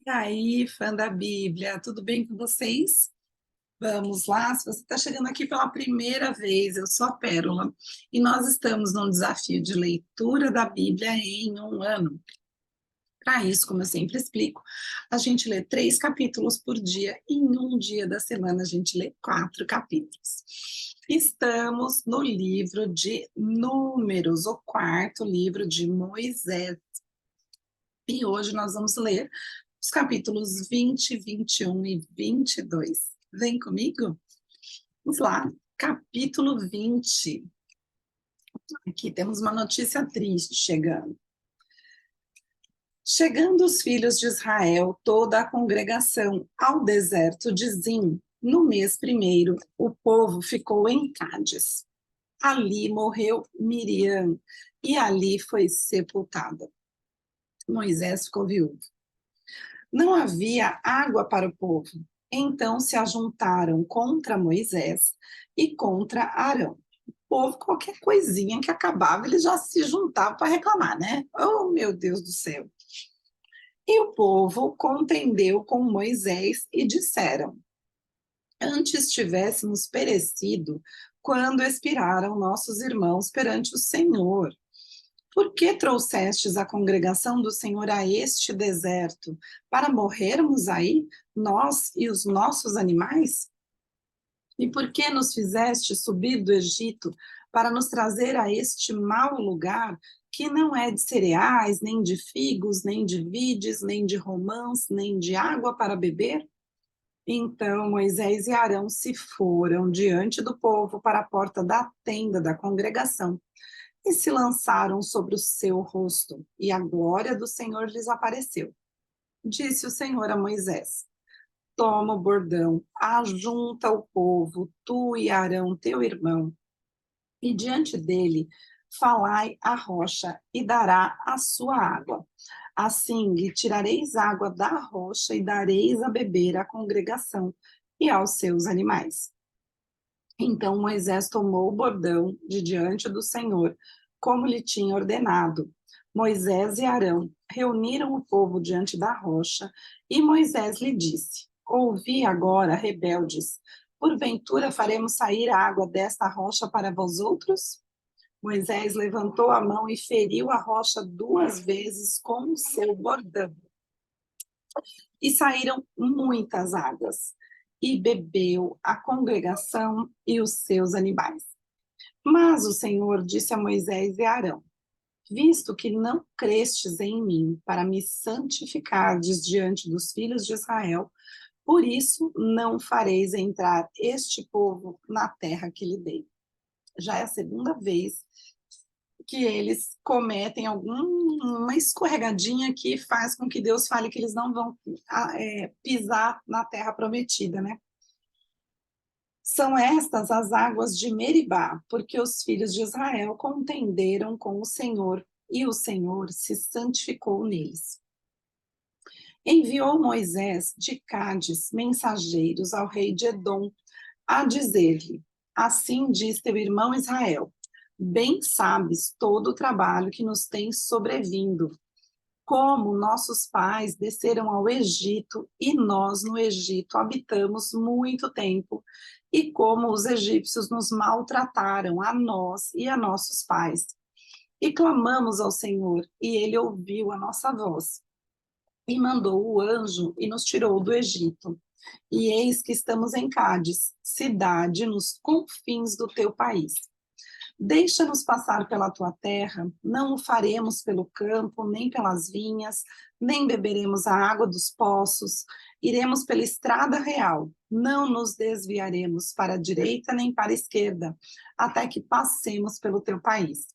E aí, fã da Bíblia, tudo bem com vocês? Vamos lá, se você está chegando aqui pela primeira vez, eu sou a Pérola, e nós estamos num desafio de leitura da Bíblia em um ano. Para isso, como eu sempre explico, a gente lê 3 capítulos por dia, e em um dia da semana a gente lê 4 capítulos. Estamos no livro de Números, o quarto livro de Moisés, e hoje nós vamos ler os capítulos 20, 21 e 22. Vem comigo? Vamos lá. Capítulo 20. Aqui temos uma notícia triste chegando. Chegando os filhos de Israel, toda a congregação, ao deserto de Zim, no mês primeiro, o povo ficou em Cádiz. Ali morreu Miriam, e ali foi sepultada. Moisés ficou viúvo. Não havia água para o povo. Então se ajuntaram contra Moisés e contra Arão. O povo, qualquer coisinha que acabava, eles já se juntavam para reclamar, né? Oh, meu Deus do céu! E o povo contendeu com Moisés e disseram: Antes tivéssemos perecido quando expiraram nossos irmãos perante o Senhor. Por que trouxestes a congregação do Senhor a este deserto, para morrermos aí, nós e os nossos animais? E por que nos fizeste subir do Egito para nos trazer a este mau lugar, que não é de cereais, nem de figos, nem de vides, nem de romãs, nem de água para beber? Então Moisés e Arão se foram diante do povo para a porta da tenda da congregação e se lançaram sobre o seu rosto, e a glória do Senhor lhes apareceu. Disse o Senhor a Moisés: Toma o bordão, ajunta o povo, tu e Arão, teu irmão, e diante dele falai a rocha, e dará a sua água. Assim lhe tirareis água da rocha e dareis a beber à congregação e aos seus animais. Então Moisés tomou o bordão de diante do Senhor, como lhe tinha ordenado. Moisés e Arão reuniram o povo diante da rocha, e Moisés lhe disse: Ouvi agora, rebeldes, porventura faremos sair a água desta rocha para vós outros? Moisés levantou a mão e feriu a rocha 2 vezes com o seu bordão. E saíram muitas águas, e bebeu a congregação e os seus animais. Mas o Senhor disse a Moisés e a Arão: Visto que não crestes em mim para me santificardes diante dos filhos de Israel, por isso não fareis entrar este povo na terra que lhe dei. Já é a segunda vez que eles cometem alguma escorregadinha que faz com que Deus fale que eles não vão pisar na terra prometida, né? São estas as águas de Meribá, porque os filhos de Israel contenderam com o Senhor, e o Senhor se santificou neles. Enviou Moisés de Cádiz mensageiros ao rei de Edom, a dizer-lhe: Assim diz teu irmão Israel, bem sabes todo o trabalho que nos tem sobrevindo, como nossos pais desceram ao Egito e nós no Egito habitamos muito tempo, e como os egípcios nos maltrataram a nós e a nossos pais. E clamamos ao Senhor, e ele ouviu a nossa voz, e mandou o anjo e nos tirou do Egito. E eis que estamos em Cádiz, cidade nos confins do teu país. Deixa-nos passar pela tua terra, não o faremos pelo campo, nem pelas vinhas, nem beberemos a água dos poços, iremos pela estrada real, não nos desviaremos para a direita nem para a esquerda, até que passemos pelo teu país.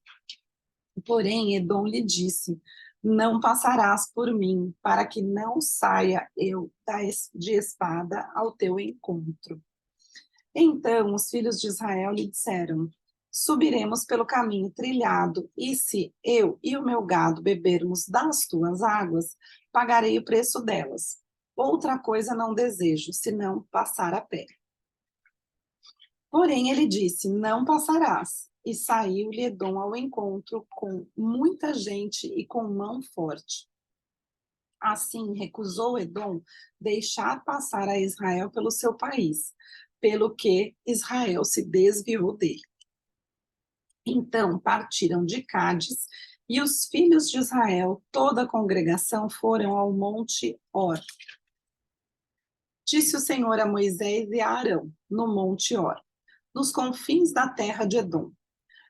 Porém, Edom lhe disse: Não passarás por mim, para que não saia eu de espada ao teu encontro. Então os filhos de Israel lhe disseram: Subiremos pelo caminho trilhado, e se eu e o meu gado bebermos das tuas águas, pagarei o preço delas. Outra coisa não desejo, senão passar a pé. Porém ele disse: Não passarás. E saiu-lhe Edom ao encontro com muita gente e com mão forte. Assim, recusou Edom deixar passar a Israel pelo seu país, pelo que Israel se desviou dele. Então partiram de Cádiz, e os filhos de Israel, toda a congregação, foram ao monte Hor. Disse o Senhor a Moisés e a Arão, no monte Hor, nos confins da terra de Edom: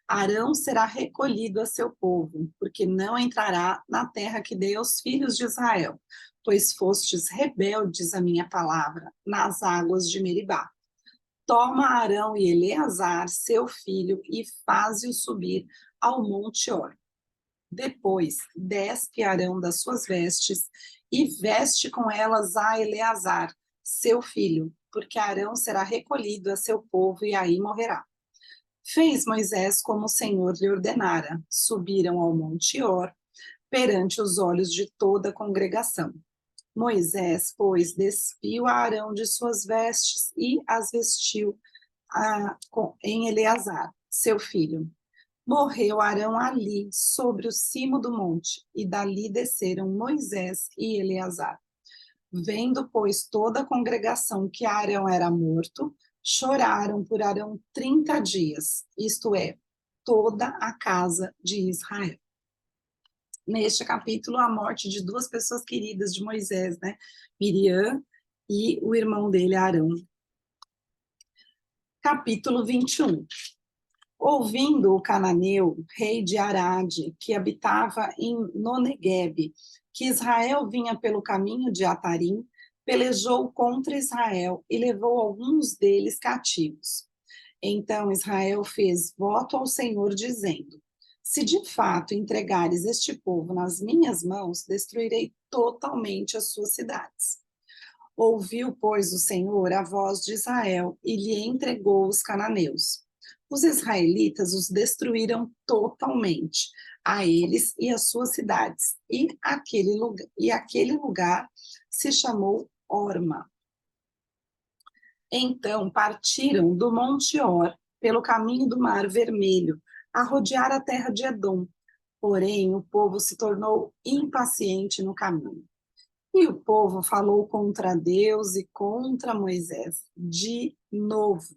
Arão será recolhido a seu povo, porque não entrará na terra que dei aos filhos de Israel, pois fostes rebeldes à minha palavra, nas águas de Meribá. Toma Arão e Eleazar, seu filho, e faze-o subir ao monte Hor. Depois, despe Arão das suas vestes e veste com elas a Eleazar, seu filho, porque Arão será recolhido a seu povo e aí morrerá. Fez Moisés como o Senhor lhe ordenara. Subiram ao monte Hor, perante os olhos de toda a congregação. Moisés, pois, despiu a Arão de suas vestes e as vestiu em Eleazar, seu filho. Morreu Arão ali, sobre o cimo do monte, e dali desceram Moisés e Eleazar. Vendo, pois, toda a congregação que Arão era morto, choraram por Arão 30 dias, isto é, toda a casa de Israel. Neste capítulo, a morte de duas pessoas queridas de Moisés, né? Miriam e o irmão dele, Arão. Capítulo 21. Ouvindo o cananeu, rei de Arade, que habitava no Neguebe, que Israel vinha pelo caminho de Atarim, pelejou contra Israel e levou alguns deles cativos. Então Israel fez voto ao Senhor, dizendo: Se de fato entregares este povo nas minhas mãos, destruirei totalmente as suas cidades. Ouviu, pois, o Senhor a voz de Israel e lhe entregou os cananeus. Os israelitas os destruíram totalmente, a eles e as suas cidades, e aquele lugar se chamou Horma. Então partiram do Monte Hor, pelo caminho do Mar Vermelho, a rodear a terra de Edom. Porém, o povo se tornou impaciente no caminho. E o povo falou contra Deus e contra Moisés, de novo.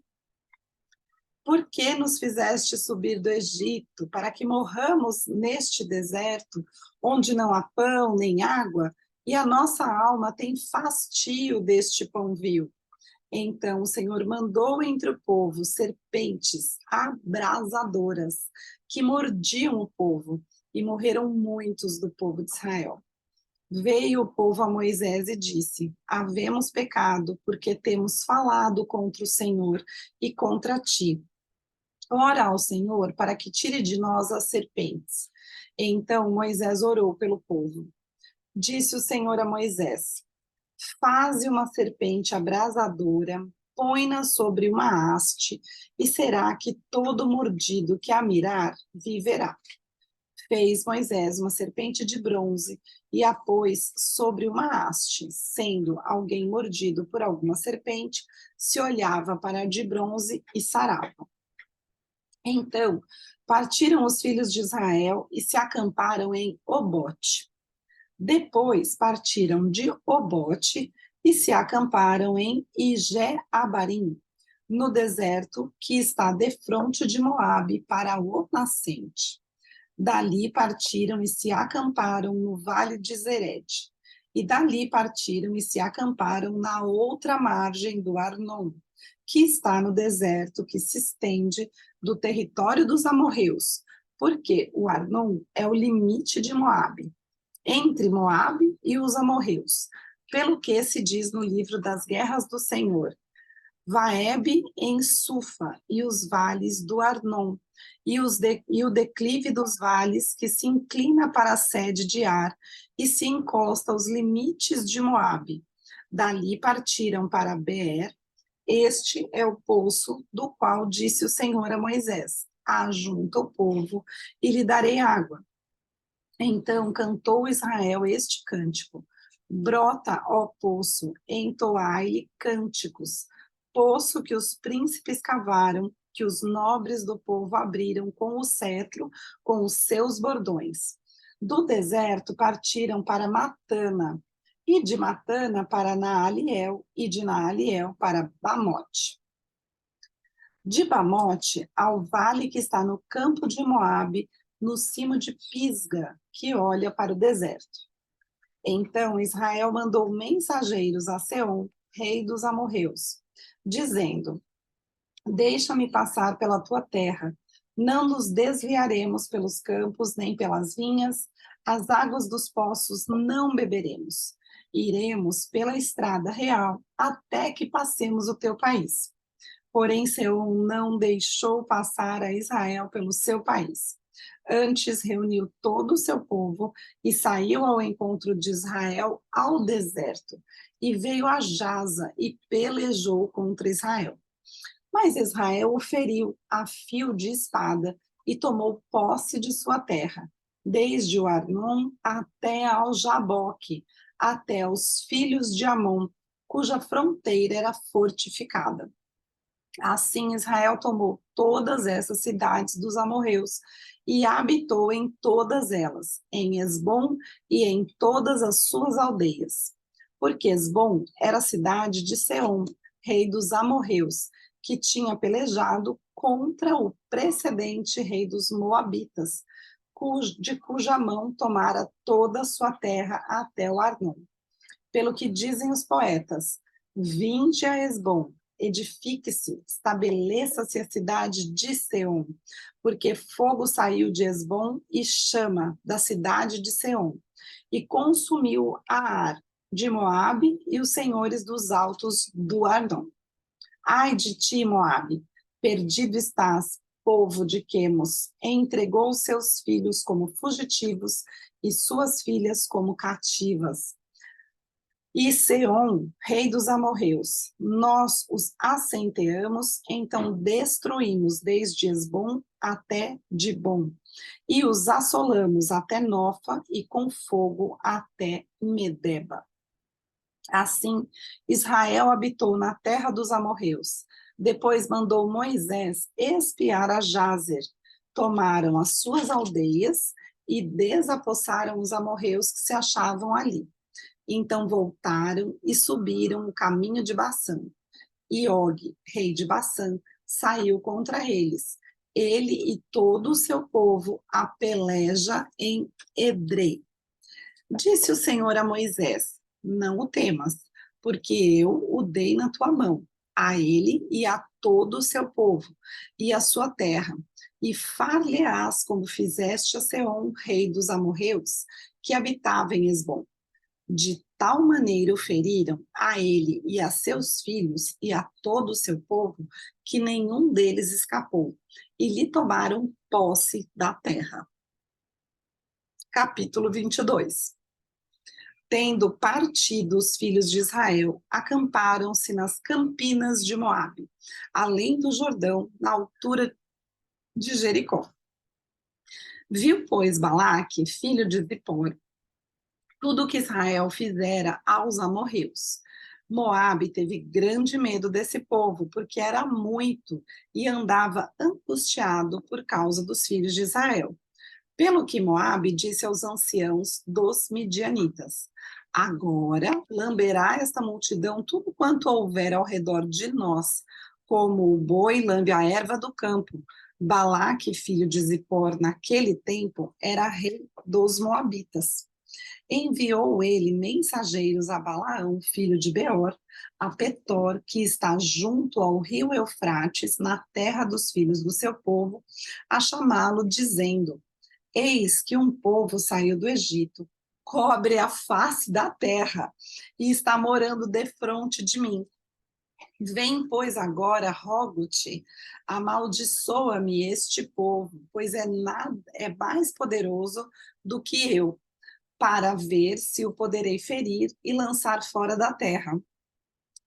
Por que nos fizeste subir do Egito, para que morramos neste deserto, onde não há pão nem água, e a nossa alma tem fastio deste pão vil? Então o Senhor mandou entre o povo serpentes abrasadoras, que mordiam o povo, e morreram muitos do povo de Israel. Veio o povo a Moisés e disse: Havemos pecado, porque temos falado contra o Senhor e contra ti. Ora ao Senhor para que tire de nós as serpentes. Então Moisés orou pelo povo. Disse o Senhor a Moisés: Faze uma serpente abrasadora, põe-na sobre uma haste, e será que todo mordido que a mirar viverá. Fez Moisés uma serpente de bronze e a pôs sobre uma haste. Sendo alguém mordido por alguma serpente, se olhava para a de bronze e sarava. Então partiram os filhos de Israel e se acamparam em Obote. Depois partiram de Obote e se acamparam em Ijé-Abarim, no deserto que está defronte de Moabe, para o nascente. Dali partiram e se acamparam no vale de Zered. E dali partiram e se acamparam na outra margem do Arnon, que está no deserto que se estende do território dos amorreus, porque o Arnon é o limite de Moabe, entre Moabe e os amorreus, pelo que se diz no livro das guerras do Senhor: Vaebe em Sufa e os vales do Arnon, e o declive dos vales que se inclina para a sede de Ar e se encosta aos limites de Moabe. Dali partiram para Beer. Este é o poço do qual disse o Senhor a Moisés: Ajunta o povo e lhe darei água. Então cantou Israel este cântico: Brota, ó poço, entoai-lhe cânticos, poço que os príncipes cavaram, que os nobres do povo abriram com o cetro, com os seus bordões. Do deserto partiram para Matana, e de Matana para Naaliel, e de Naaliel para Bamote. De Bamote ao vale que está no campo de Moabe, no cimo de Pisga, que olha para o deserto. Então Israel mandou mensageiros a Seom, rei dos amorreus, dizendo: Deixa-me passar pela tua terra, não nos desviaremos pelos campos nem pelas vinhas, as águas dos poços não beberemos. Iremos pela estrada real até que passemos o teu país. Porém, Seom não deixou passar a Israel pelo seu país. Antes reuniu todo o seu povo e saiu ao encontro de Israel ao deserto, e veio a Jaza e pelejou contra Israel. Mas Israel o feriu a fio de espada e tomou posse de sua terra, desde o Arnon até ao Jaboque, até os filhos de Amon, cuja fronteira era fortificada. Assim Israel tomou todas essas cidades dos amorreus e habitou em todas elas, em Hesbom e em todas as suas aldeias. Porque Hesbom era a cidade de Seom, rei dos amorreus, que tinha pelejado contra o precedente rei dos moabitas, de cuja mão tomara toda a sua terra até o Arnon. Pelo que dizem os poetas, vinde a Hesbom, edifique-se, estabeleça-se a cidade de Seom, porque fogo saiu de Hesbom e chama da cidade de Seom, e consumiu Ar de Moabe e os senhores dos altos do Arnon. Ai de ti, Moabe, perdido estás, povo de Quemos, entregou seus filhos como fugitivos e suas filhas como cativas. E Seom, rei dos amorreus, nós os assenteamos, então destruímos desde Hesbom até Dibom, e os assolamos até Nofa e com fogo até Medeba. Assim, Israel habitou na terra dos amorreus. Depois mandou Moisés espiar a Jazer. Tomaram as suas aldeias e desapossaram os amorreus que se achavam ali. Então voltaram e subiram o caminho de Bassã. E Og, rei de Bassã, saiu contra eles, ele e todo o seu povo, a peleja em Edrei. Disse o Senhor a Moisés: Não o temas, porque eu o dei na tua mão, a ele e a todo o seu povo, e a sua terra, e far-lhe-ás como fizeste a Seom, rei dos amorreus, que habitava em Hesbom. De tal maneira o feriram a ele e a seus filhos e a todo o seu povo, que nenhum deles escapou, e lhe tomaram posse da terra. Capítulo 22. Tendo partido os filhos de Israel, acamparam-se nas campinas de Moabe, além do Jordão, na altura de Jericó. Viu, pois, Balaque, filho de Zippor, tudo o que Israel fizera aos amorreus. Moabe teve grande medo desse povo, porque era muito, e andava angustiado por causa dos filhos de Israel. Pelo que Moabe disse aos anciãos dos midianitas: Agora lamberá esta multidão tudo quanto houver ao redor de nós, como o boi lambe a erva do campo. Balaque, filho de Zippor, naquele tempo, era rei dos moabitas. Enviou ele mensageiros a Balaão, filho de Beor, a Petor, que está junto ao rio Eufrates, na terra dos filhos do seu povo, a chamá-lo, dizendo: Eis que um povo saiu do Egito, cobre a face da terra e está morando defronte de mim. Vem, pois, agora, rogo-te, amaldiçoa-me este povo, pois é mais poderoso do que eu, para ver se o poderei ferir e lançar fora da terra.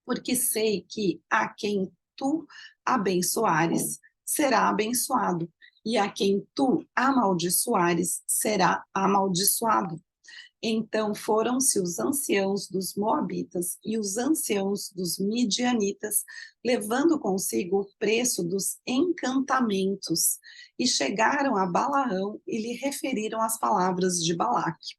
Porque sei que a quem tu abençoares será abençoado, e a quem tu amaldiçoares será amaldiçoado. Então foram-se os anciãos dos Moabitas e os anciãos dos Midianitas, levando consigo o preço dos encantamentos, e chegaram a Balaão e lhe referiram as palavras de Balaque.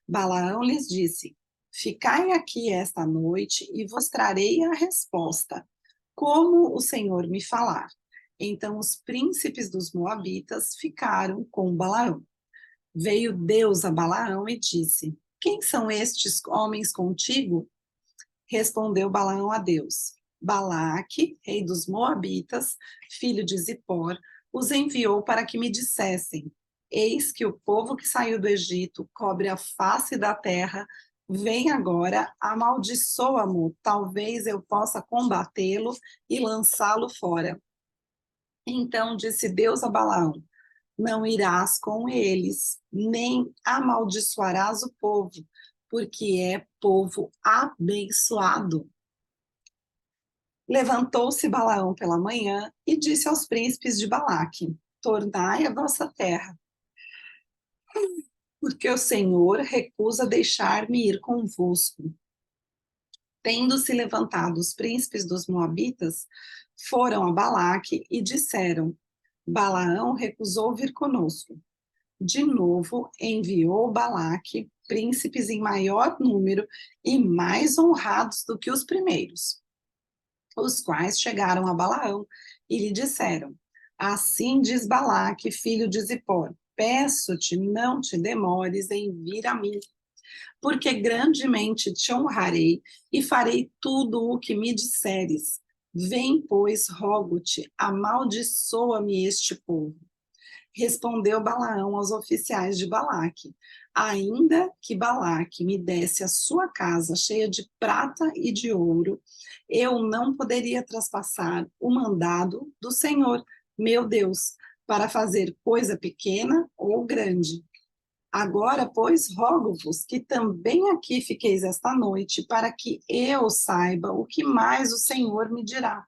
Balaão lhes disse: Ficai aqui esta noite e vos trarei a resposta, como o Senhor me falar. Então os príncipes dos Moabitas ficaram com Balaão. Veio Deus a Balaão e disse: Quem são estes homens contigo? Respondeu Balaão a Deus: Balaque, rei dos Moabitas, filho de Zippor, os enviou para que me dissessem: Eis que o povo que saiu do Egito cobre a face da terra. Vem agora, amaldiçoa-mo, talvez eu possa combatê-lo e lançá-lo fora. Então disse Deus a Balaão: Não irás com eles, nem amaldiçoarás o povo, porque é povo abençoado. Levantou-se Balaão pela manhã e disse aos príncipes de Balaque: Tornai a vossa terra, porque o Senhor recusa deixar-me ir convosco. Tendo-se levantado os príncipes dos Moabitas, foram a Balaque e disseram: Balaão recusou vir conosco. De novo enviou Balaque príncipes em maior número e mais honrados do que os primeiros, os quais chegaram a Balaão e lhe disseram: Assim diz Balaque, filho de Zippor: Peço-te, não te demores em vir a mim, porque grandemente te honrarei e farei tudo o que me disseres. Vem, pois, rogo-te, amaldiçoa-me este povo. Respondeu Balaão aos oficiais de Balaque: Ainda que Balaque me desse a sua casa cheia de prata e de ouro, eu não poderia traspassar o mandado do Senhor, meu Deus, para fazer coisa pequena ou grande. Agora, pois, rogo-vos que também aqui fiqueis esta noite, para que eu saiba o que mais o Senhor me dirá.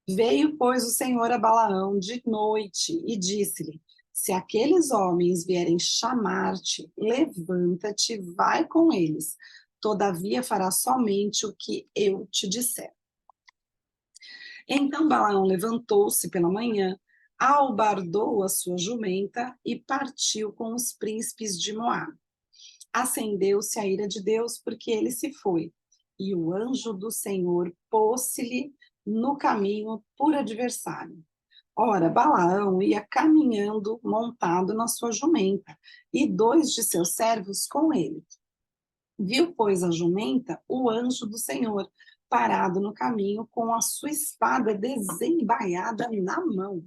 Veio, pois, o Senhor a Balaão de noite e disse-lhe: Se aqueles homens vierem chamar-te, levanta-te, vai com eles. Todavia farás somente o que eu te disser. Então Balaão levantou-se pela manhã, albardou a sua jumenta e partiu com os príncipes de Moabe. Acendeu-se a ira de Deus, porque ele se foi, e o anjo do Senhor pôs-se-lhe no caminho por adversário. Ora, Balaão ia caminhando montado na sua jumenta, e dois de seus servos com ele. Viu, pois, a jumenta, o anjo do Senhor, parado no caminho, com a sua espada desembaiada na mão.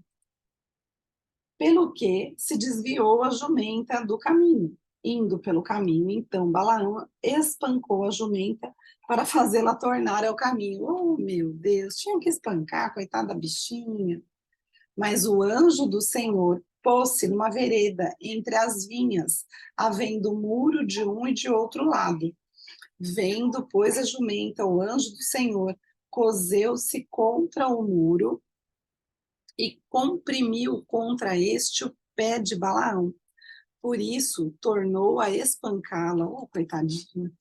Pelo que se desviou a jumenta do caminho. Indo pelo caminho, então Balaão espancou a jumenta para fazê-la tornar ao caminho. Oh, meu Deus, tinha que espancar, coitada da bichinha. Mas o anjo do Senhor pôs-se numa vereda entre as vinhas, havendo muro de um e de outro lado. Vendo, pois, a jumenta, o anjo do Senhor coseu-se contra o muro e comprimiu contra este o pé de Balaão. Por isso, tornou a espancá-la. Oh, coitadinha.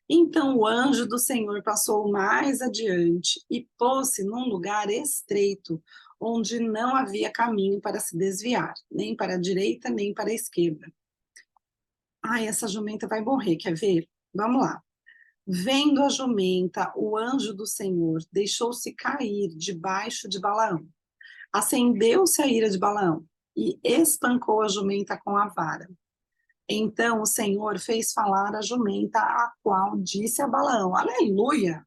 Então o anjo do Senhor passou mais adiante e pôs-se num lugar estreito, onde não havia caminho para se desviar, nem para a direita, nem para a esquerda. Ai, essa jumenta vai morrer, quer ver? Vamos lá. Vendo a jumenta, o anjo do Senhor deixou-se cair debaixo de Balaão. Acendeu-se a ira de Balaão e espancou a jumenta com a vara. Então o Senhor fez falar a jumenta, a qual disse a Balaão: Aleluia!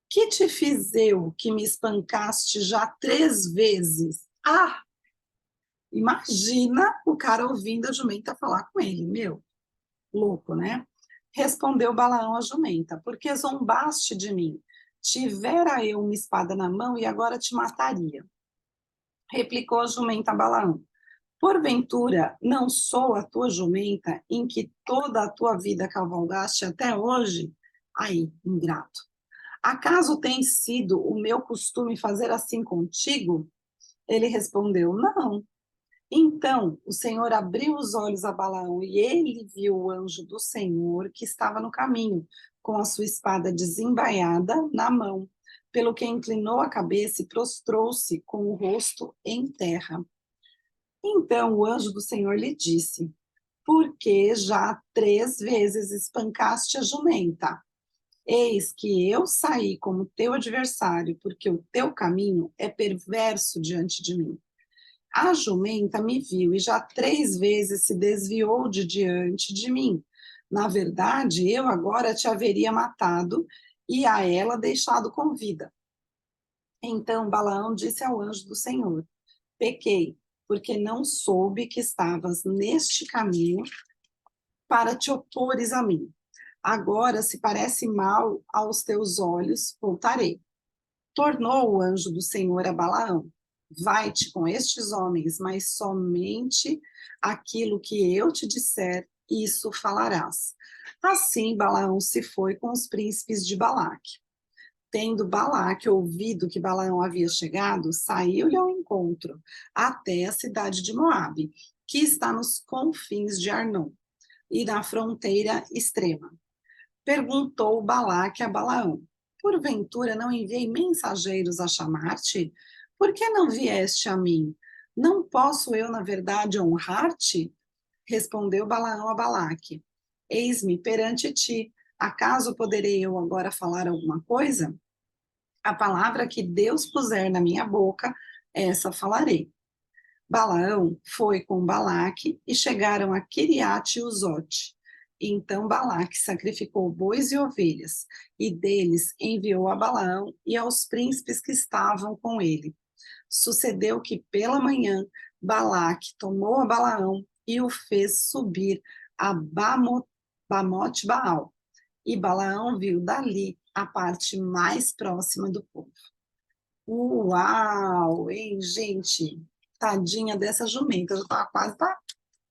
Que te fiz eu que me espancaste já 3 vezes? Ah! Imagina o cara ouvindo a jumenta falar com ele, meu, louco, né? Respondeu Balaão à jumenta: Porque zombaste de mim? Tivera eu uma espada na mão e agora te mataria. Replicou a jumenta a Balaão: Porventura, não sou a tua jumenta em que toda a tua vida cavalgaste até hoje? Aí, ingrato. Acaso tem sido o meu costume fazer assim contigo? Ele respondeu: Não. Então o Senhor abriu os olhos a Balaão e ele viu o anjo do Senhor que estava no caminho, com a sua espada desembaiada na mão, pelo que inclinou a cabeça e prostrou-se com o rosto em terra. Então o anjo do Senhor lhe disse: porque já 3 vezes espancaste a jumenta. Eis que eu saí como teu adversário, porque o teu caminho é perverso diante de mim. A jumenta me viu e já 3 vezes se desviou de diante de mim. Na verdade, eu agora te haveria matado e a ela deixado com vida. Então Balaão disse ao anjo do Senhor: Pequei, porque não soube que estavas neste caminho para te opores a mim. Agora, se parece mal aos teus olhos, voltarei. Tornou o anjo do Senhor a Balaão: Vai-te com estes homens, mas somente aquilo que eu te disser, isso falarás. Assim Balaão se foi com os príncipes de Balaque. Tendo Balaque ouvido que Balaão havia chegado, saiu-lhe ao encontro, até a cidade de Moabe, que está nos confins de Arnon, e na fronteira extrema. Perguntou Balaque a Balaão: Porventura não enviei mensageiros a chamar-te? Por que não vieste a mim? Não posso eu, na verdade, honrar-te? Respondeu Balaão a Balaque: Eis-me perante ti. Acaso poderei eu agora falar alguma coisa? A palavra que Deus puser na minha boca, essa falarei. Balaão foi com Balaque e chegaram a Quiriate-Uzote. Então Balaque sacrificou bois e ovelhas, e deles enviou a Balaão e aos príncipes que estavam com ele. Sucedeu que pela manhã Balaque tomou a Balaão e o fez subir a Bamote Baal. E Balaão viu dali a parte mais próxima do povo. Uau, hein, gente? Tadinha dessa jumenta, eu estava quase para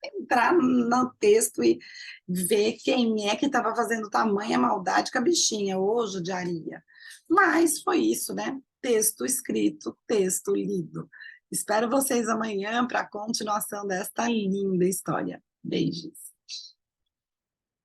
entrar no texto e ver quem é que estava fazendo tamanha maldade com a bichinha, ô judiaria. Mas foi isso, né? Texto escrito, texto lido. Espero vocês amanhã para a continuação desta linda história. Beijos.